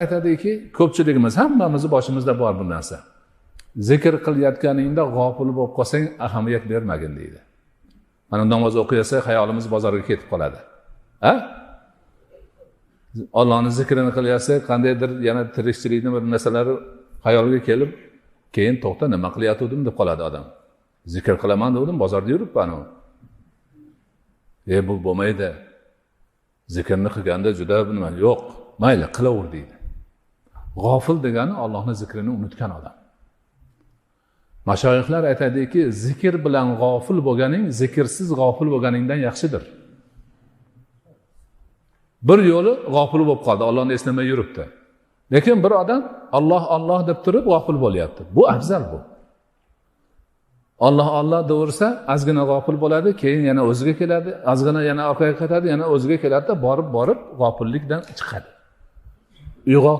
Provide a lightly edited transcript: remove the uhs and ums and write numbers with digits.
Aytadiki, ko'pchiligimiz hammamiz boshimizda bor bu narsa. Zikr qilayotganingda g'ofil bo'lib qolsang, ahamiyat bermagin deydi. Mana namoz o'qiyotsak, xayolimiz bozorga ketib qoladi. Ha? Allohning zikrini qilyapsak, qandaydir yana tirikchilikning bir narsalari xayolga kelib, keyin to'xta, nima qilyotgandim deb qoladi odam. Zikr qilaman dedim, bozorda yuribman. Bu bo'lmaydi. Zikrni qilganda juda nima? Yo'q, mayli, qilaver deydi. G'ofil degani Allohning zikrini unutgan odam. Mashoyixlar aytadiki, zikr bilan g'ofil bo'lganing, zikrsiz g'ofil bo'lganingdan yaxshidir. Bir yo'li g'ofil bo'lib qoldi, Allohni eslamay yuribdi. Lekin bir odam Alloh Alloh deb turib g'ofil bo'lyapti. Bu afzal bu. Alloh Alloh deversa, ozgina g'ofil bo'ladi, keyin yana o'ziga keladi, ozgina yana orqaga qaytadi, yana o'ziga keladi, borib g'ofillikdan chiqadi.